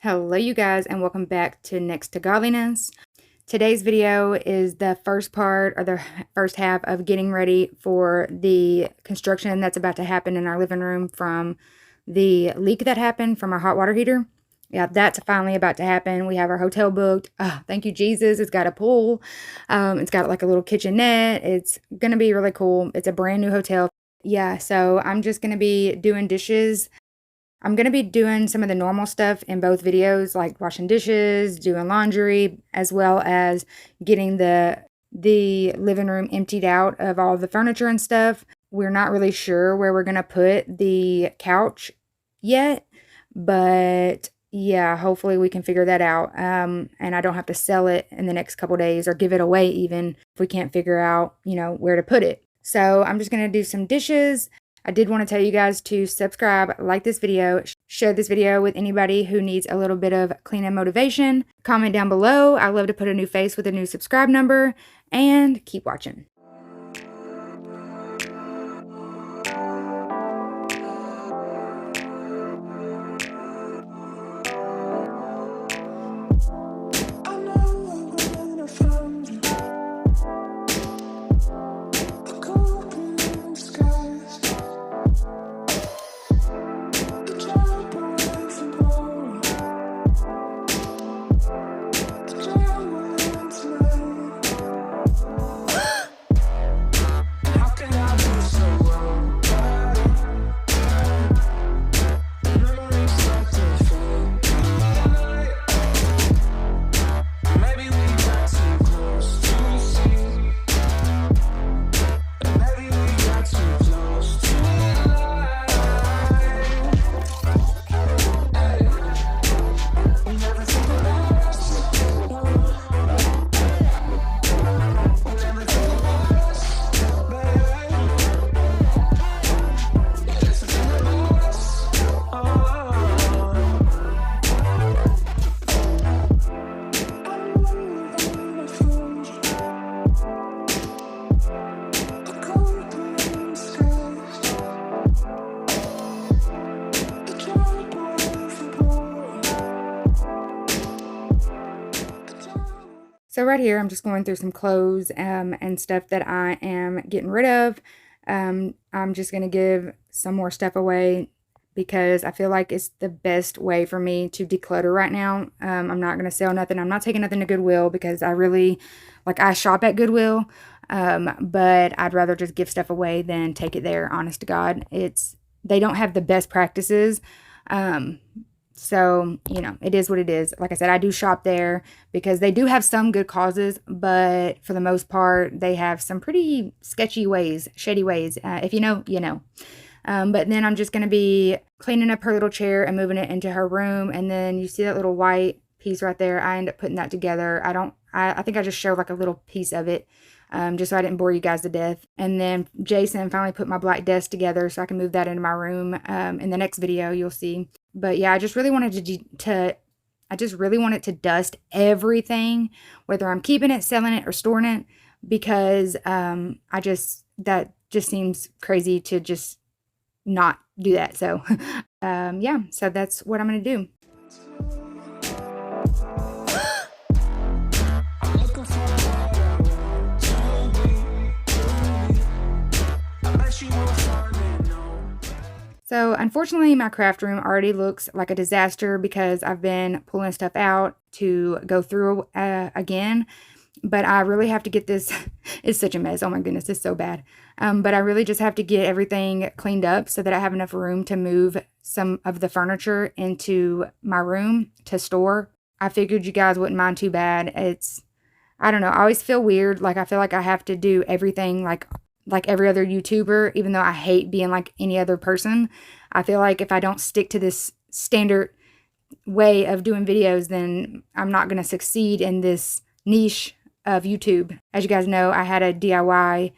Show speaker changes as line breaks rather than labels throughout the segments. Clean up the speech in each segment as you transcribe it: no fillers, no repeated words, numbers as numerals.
Hello, you guys, and welcome back to Next to Godliness. Today's video is the first part or the first half of getting ready for the construction that's about to happen in our living room from the leak that happened from our hot water heater. Yeah, that's finally about to happen. We have our hotel booked. Oh, thank you, Jesus. It's got a pool. It's got like a little kitchenette. It's going to be really cool. It's a brand new hotel. Yeah, so I'm just going to be doing dishes. I'm going to be doing some of the normal stuff in both videos, like washing dishes, doing laundry, as well as getting the living room emptied out of all the furniture and stuff. We're not really sure where we're going to put the couch yet, but yeah, hopefully we can figure that out. And I don't have to sell it in the next couple days or give it away even if we can't figure out, where to put it. So I'm just going to do some dishes. I did want to tell you guys to subscribe, like this video, share this video with anybody who needs a little bit of cleaning motivation. Comment down below. I love to put a new face with a new subscribe number, and keep watching. So right here, I'm just going through some clothes and stuff that I am getting rid of. I'm just going to give some more stuff away because I feel like it's the best way for me to declutter right now. I'm not going to sell nothing. I'm not taking nothing to Goodwill because I shop at Goodwill, but I'd rather just give stuff away than take it there, honest to God. They don't have the best practices. So, it is what it is. Like I said, I do shop there because they do have some good causes, but for the most part, they have some pretty sketchy ways, shady ways. If you know, you know. But then I'm just going to be cleaning up her little chair and moving it into her room. And then you see that little white piece right there. I end up putting that together. I think I just showed like a little piece of it. Just so I didn't bore you guys to death. And then Jason finally put my black desk together so I can move that into my room. In the next video, you'll see. But yeah, I just really wanted to dust everything, whether I'm keeping it, selling it, or storing it, because that just seems crazy to just not do that. So yeah, so that's what I'm gonna do. So unfortunately, my craft room already looks like a disaster because I've been pulling stuff out to go through again. But I really have to get this. It's such a mess. Oh my goodness, it's so bad. But I really just have to get everything cleaned up so that I have enough room to move some of the furniture into my room to store. I figured you guys wouldn't mind too bad. I don't know. I always feel weird. Like I feel like I have to do everything like every other YouTuber, even though I hate being like any other person. I feel like if I don't stick to this standard way of doing videos, then I'm not going to succeed in this niche of YouTube. As you guys know, I had a DIY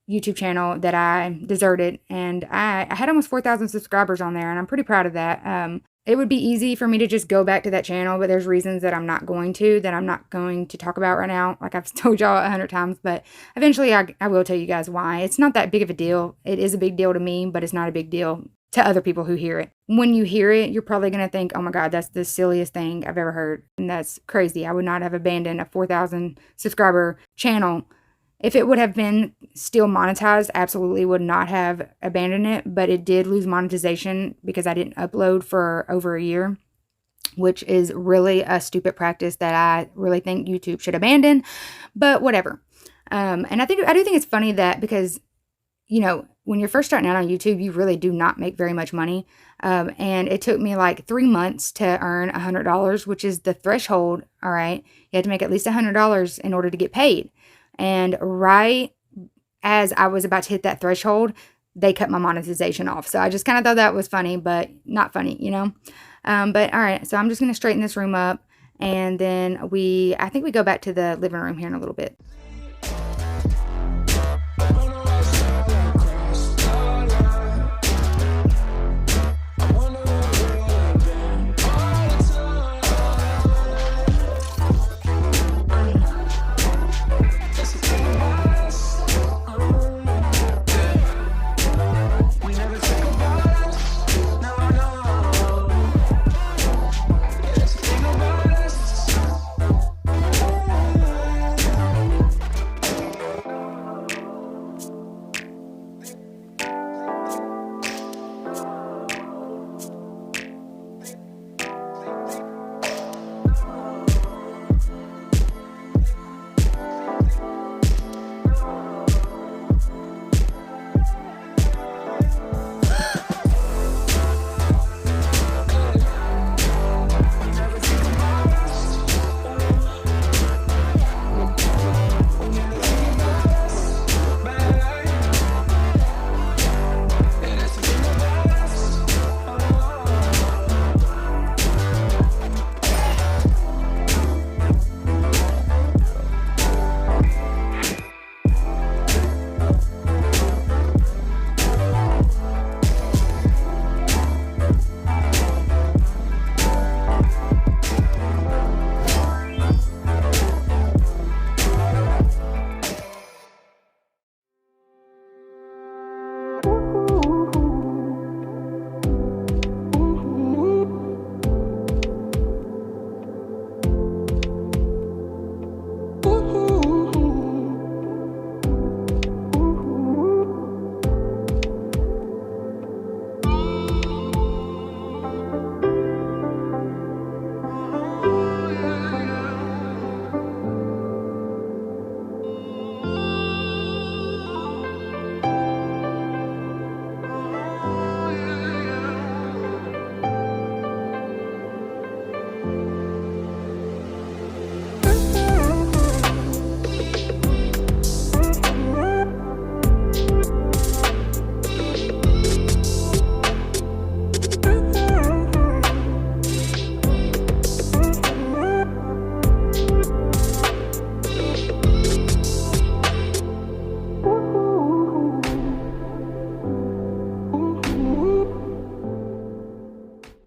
YouTube channel that I deserted, and I had almost 4,000 subscribers on there, and I'm pretty proud of that. It would be easy for me to just go back to that channel, but there's reasons that I'm not going to talk about right now. Like I've told y'all 100 times, but eventually I will tell you guys why. It's not that big of a deal. It is a big deal to me, but it's not a big deal to other people who hear it. When you hear it, you're probably going to think, oh my God, that's the silliest thing I've ever heard. And that's crazy. I would not have abandoned a 4,000 subscriber channel. If it would have been still monetized, absolutely would not have abandoned it. But it did lose monetization because I didn't upload for over a year, which is really a stupid practice that I really think YouTube should abandon. But whatever. And I do think it's funny that because, you know, when you're first starting out on YouTube, you really do not make very much money. And it took me like 3 months to earn $100, which is the threshold. All right. You have to make at least $100 in order to get paid. And right as I was about to hit that threshold, they cut my monetization off. So I just kind of thought that was funny, but not funny, you know. But all right. So I'm just going to straighten this room up. And then I think we go back to the living room here in a little bit.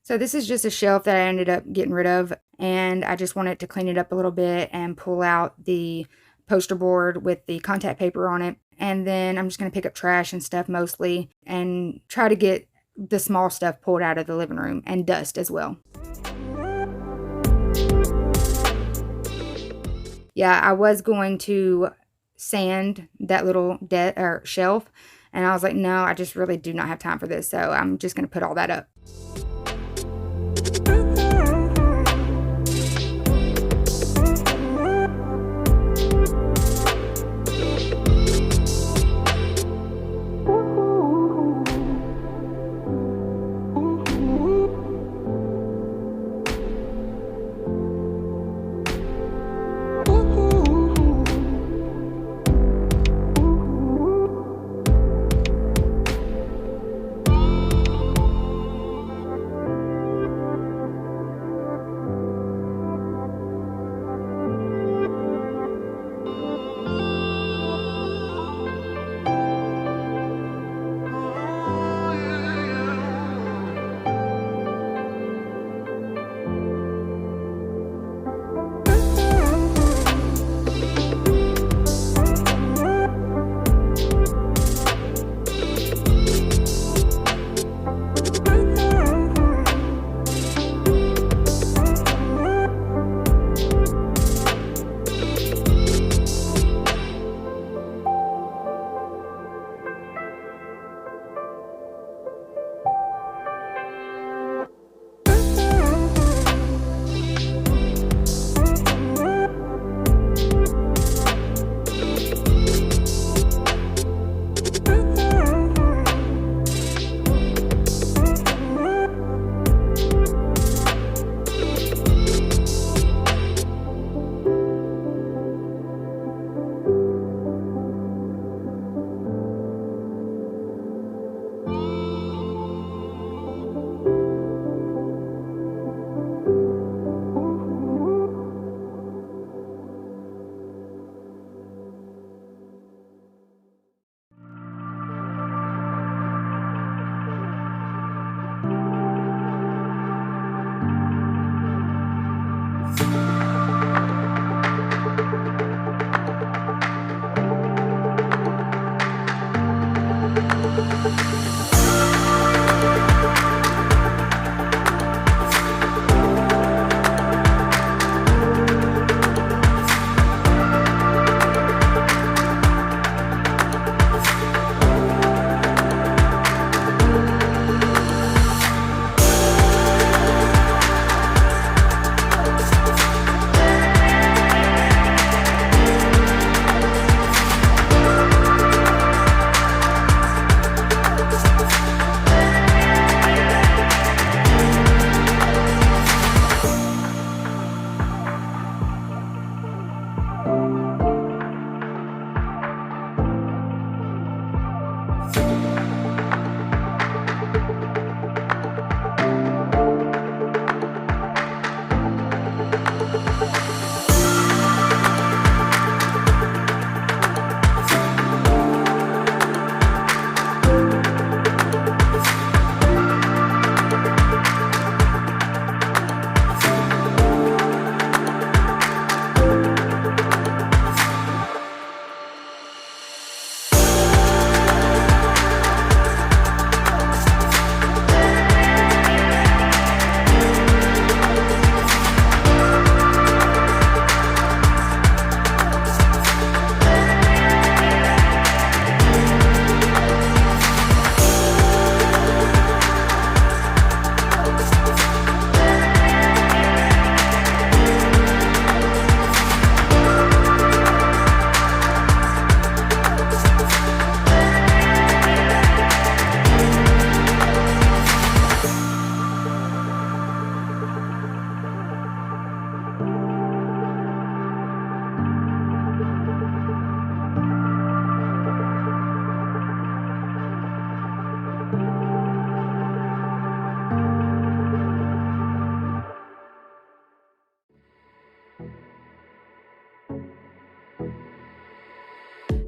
So this is just a shelf that I ended up getting rid of, and I just wanted to clean it up a little bit and pull out the poster board with the contact paper on it. And then I'm just going to pick up trash and stuff mostly and try to get the small stuff pulled out of the living room and dust as well. Yeah, I was going to sand that little shelf, and I was like, no, I just really do not have time for this. So I'm just going to put all that up.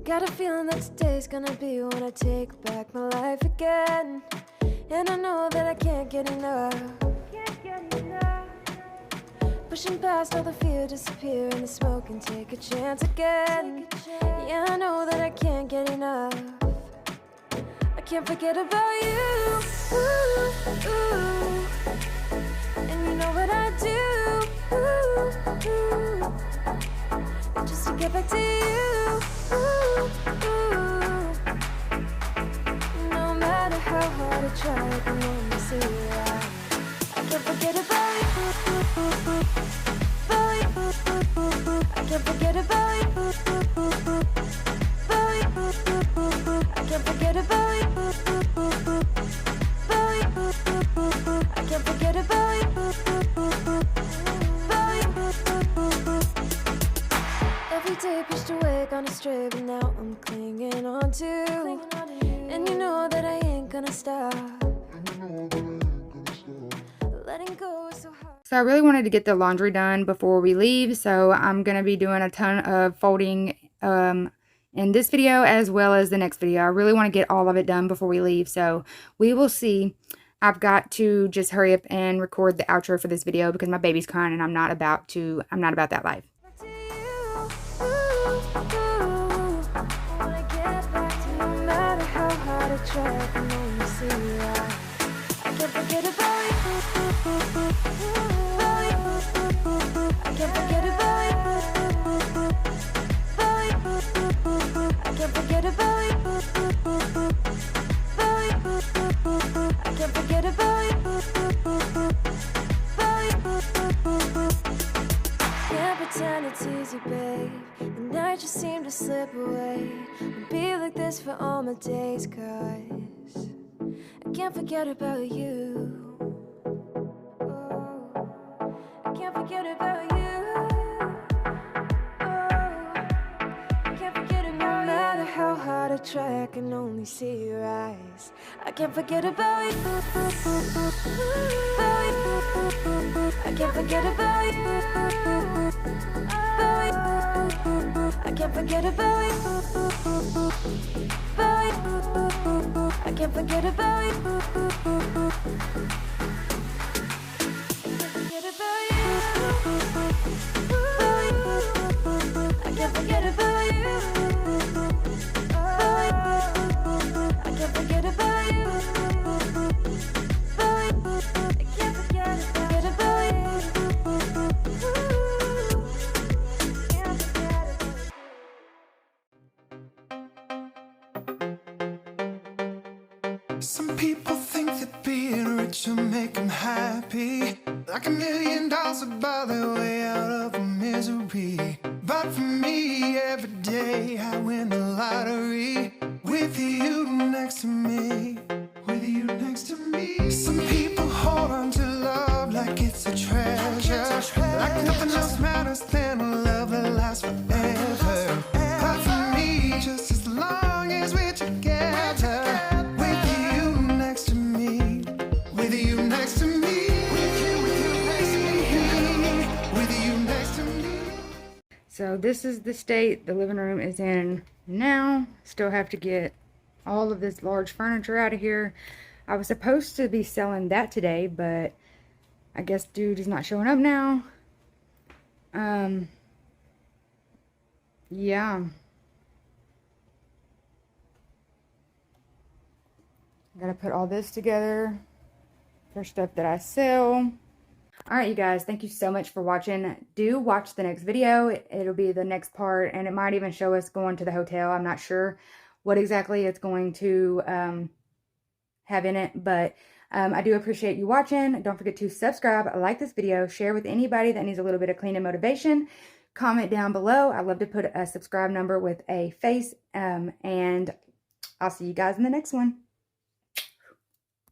Got a feeling that today's gonna be when I take back my life again. And I know that I can't get enough. Pushing past all the fear, disappear in the smoke and take a chance again. Yeah, I know that I can't get enough. I can't forget about you. Ooh, ooh. And you know what I do. Ooh, ooh. Just to get back to you. Ooh, ooh. No matter how hard I try, I can only see you out. I can't forget about you. I can't forget about you. I can't forget about you. I can't forget about you. Every day pushed away, gone astray, but now I'm clinging on to. And you know that I ain't gonna stop. Letting go is so hard.
So I really wanted to get the laundry done before we leave, so I'm going to be doing a ton of folding in this video as well as the next video. I really want to get all of it done before we leave, so we will see. I've got to just hurry up and record the outro for this video because my baby's crying and I'm not about that life.
It's easy, babe. The night just seemed to slip away. I'll be like this for all my days, 'cause I can't forget about you. Oh, I can't forget about you. Oh, I can't forget about you. No matter how hard I try, I can only see your eyes. I can't forget about you. I can't forget about you. I can't forget about you. I can't forget about you. I can't forget about you. I can't forget about you. I can't forget about you. I can't forget about you. Can't forget about you.
Some people think that being rich will make them happy, like $1 million will buy their way out of misery. But for me, every day I win the lottery, with you next to me, with you next to me. Some people hold on to love like it's a treasure, like nothing else matters than a love that lasts forever. But for me, just as long as we're together, with you next to me, with you next to me, with you next to me, with you next to me.
So this is the state the living room is in now. Still have to get all of this large furniture out of here. I was supposed to be selling that today, but I guess dude is not showing up now. Yeah. Gotta put all this together for stuff that I sell. Alright, you guys, thank you so much for watching. Do watch the next video. It'll be the next part, and it might even show us going to the hotel. I'm not sure what exactly it's going to have in it, but I do appreciate you watching. Don't forget to subscribe, like this video, share with anybody that needs a little bit of cleaning motivation. Comment down below. I love to put a subscribe number with a face, and I'll see you guys in the next one.